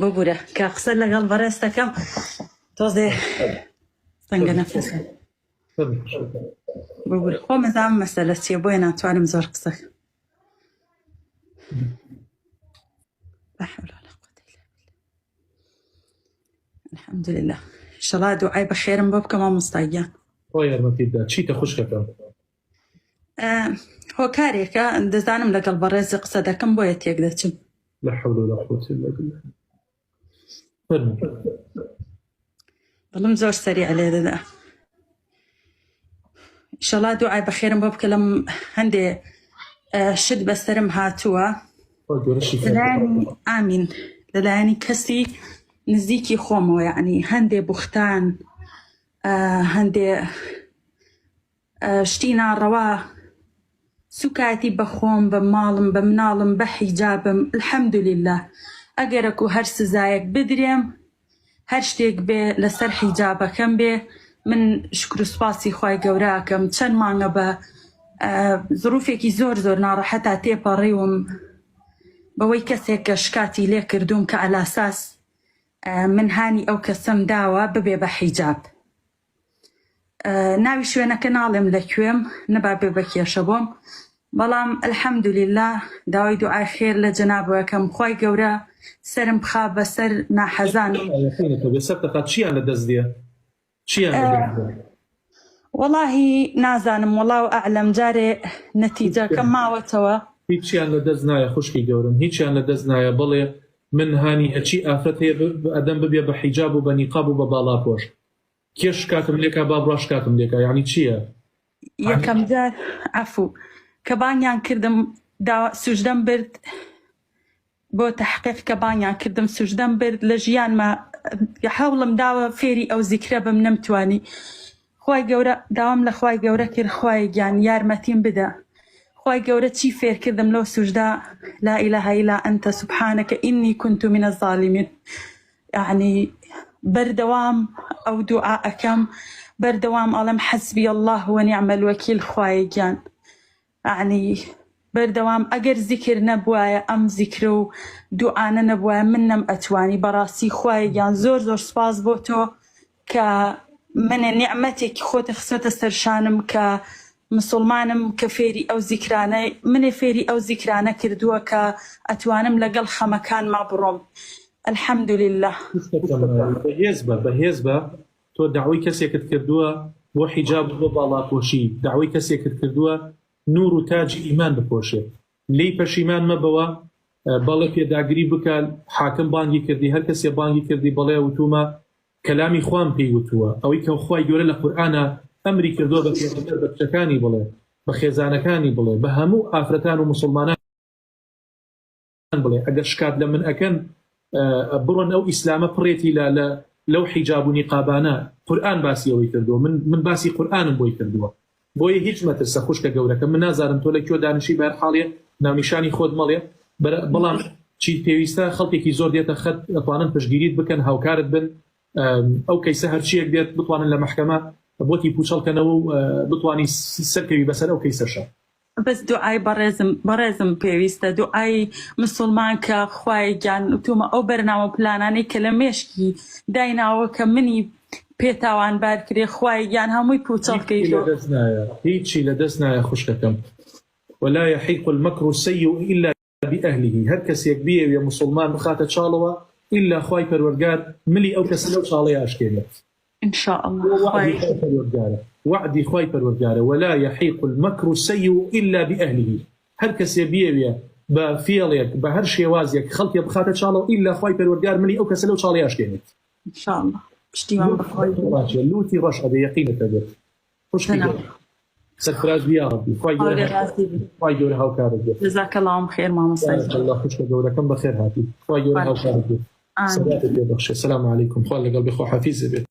ببوورە کە قسە لەگەڵ بەڕێستەکەم تۆزێ تەنگە نەفەسە ببوورە خۆ مەزانم مەسەلە چییە بۆیە ناتوانم زۆر قسەکە لا حول ولا قوة إلا بالله. الحمد لله. إنشاءالله دوعای بەخێرم بۆ بکەم مامۆستاگیان. خۆ یارمەتی بدات. چیتە خوشکەکەم؟ هۆکارێکە دەزانم لەگەڵ بەڕێزی قسە دەکەم بۆیە تێک دەچم. لا حول ولا قوة إلا بالله. فەرموو. دڵم زۆر سەریع لێ دەدا. ئینشاءالله دوعای بەخێرم بۆ بکە لەم هەندێ شت بەسەرم هاتووە. لەلایەنی ئامین لەلایەنی کەسی نزیکی خۆمەوە یعنی هەندێ بوختان هەندێ شتی ناڕەوا سوکاتی بە خۆم بە ماڵم بە مناڵم بە حیجابم الحەمدولله ئەگەرەک و هەر سزایەک بدرێم هەر شتێک بێ لەسەر حیجابەکەم بێ من شکر و سوپاسی خوای گەورە ئەکەم چەند مانگە بە زروفێکی زۆر زۆر ناڕەحەتا تێپەڕیوم بەوەی کەسێک کە شکاتی لێ کردووم کە ئەلاساس من هانی ئەو کەسم داوە ببێ بە حیجاب ناوی شوێنەکە ناڵێم لەکوێم نەبا بێ بە کێشە بۆم بەڵام الحەمدولله داوای دوعای خێر لە جەنابەکەم خوای گەورە سرم بخا بەسەر ناحەزانم چیان لەدەست دێ؟ چیان وەڵاهی نازانم وەڵاو ئەعلەم جارێ نەتیجەکەم ماوەتەوە هیچیان لەدەست نایە خوشکی گەورم هیچیان لەدەست نایە بڵێ من هانی هەچی ئافرەت هەیە ئەدەم ببێ بە حیجاب و بە نیقاب و بە باڵاپۆش کێش کاتم لێکا با بڕاش کاتم لێکا یعنی چییە؟ یەکەم جار عەفوو کە بانگیان کردم سوژدەم برد بۆ تەحقیق کە بانگیان کردم سوژدەم برد لە ژیانمە هەوڵم داوە فێری ئەو زیکرە بم نەمتوانی خوای گەورە داوام لە خوای گەورە کرد خوای گیان یارمەتیم بدە خوای گەورە چی فێر کردم لەو سوژدا لا إله إلا أنت سبحانك إني كنت من الظالمين يعني بەردەوام ئەو دوعاءەکەم بەردەوام ئەڵێم حەسبی الله ونعم الوەکیل خوای گیان يعني بەردەوام ئەگەر زیکر نەبوایە ئەم زیکرە و دوعانە نەبوایە من نەم ئەتوانی بەڕاستی خوای گیان زۆر زۆر سپاس بۆ تۆ کە منە نیعمەتێکی خۆتە خستۆتە سەرشانم کە مسلمانم کە فێری ئەو زیکرانە منێ فێری ئەو زیکرانە کردووە کە ئەتوانم لەگەڵ خەمەکانما بڕۆم الحەمدولله. بەهێز بە تۆ داوای کەسێکت کردووە بۆ حیجاب بۆ باڵاپۆشی داوای کەسێکت کردووە نور و تاجی ئیمان بپۆشێت لێی پەشیمان مەبەوە بەڵێ پێداگری بکە حاکم بانگی کردی هەر کەسێ بانگی کردی بەڵێ وتومە کەلامی خوام پێی وتووە ئەوەی کە خوای گەورە لە قورئانە ئەمری کردووە بە پێغەمبەر بە کچەکانی بڵێ بە خێزانەکانی بڵێ بە هەموو ئافرەتان و مسلمانان بڵێ ئەگەر شکات لە من ئەکەن بڕۆن ئەو ئیسلامە پڕێتی لەو حیجاب و نیقابانە قورئان باسی ئەوەی کردووە من باسی قورئانم بۆی کردووە بۆیە هیچ مەترسە خوشکە گەورەکە من نازانم تۆ لەکوێ دانیشی بە هەر حاڵێ ناونیشانی خۆت مەڵێ بەڵام چی پێویستە خەڵکێکی زۆر دێتە خەت ئەتوانن پشگیریت بکەن هاوکارت بن ئەو کەیسە هەرچیەک دێت بتوانن لە مەحکەمە بۆتی پوچەڵکەنەوە و بتوانی سەرکەوی بەسەر ئەو کەیسەشە بەس دوعای بەڕێزم پێویستە دوعای مسلمان کە خوای گیان وتومە ئەو بەرنامە پلانانەی کە لە مێشکی دایناوە کە منی پێتاوانبار کرێ خوای گیان هەمووی پوچەڵکەیتەوە هیچی لەدەست نایە خوشکەکەم ولا يحيق المكر السيء إلا بأهله هەر کەسێک بێوێ مسلمان بخاتە چاڵەوە إلا خوای پەروەردگار ملی ئەو کەسە لەو چاڵەیە ئاشکێنێت إن شاء الله وعدي خوای پەروەردگارە ولا يحيق المكر السيء إلا بأهله هەر کەسێ بێوێ بە فێڵێک بە هەر شێوازێک خەڵکێ بخاتە چاڵەوە إلا خوای پەروەردگار ملی ئەو کەسە لەو چاڵەیە ئاشکێنێت إن شاء الله پشتیوان بخوای لوتی ڕەش ئەبێ یەقینەتە بێت خوشکی سەرفراز بیا ربی خوای گەورە هاوکارت بێت جزاک الله خێر مامۆستا الله خوشکە گەورەکەم بەخێر هاتی خوای گەورە هاوکارت بێت سەلامت پێ بەخشێ سەلام عەلەیکوم خوا لەگەڵ بێ خوا حەفیظ بێت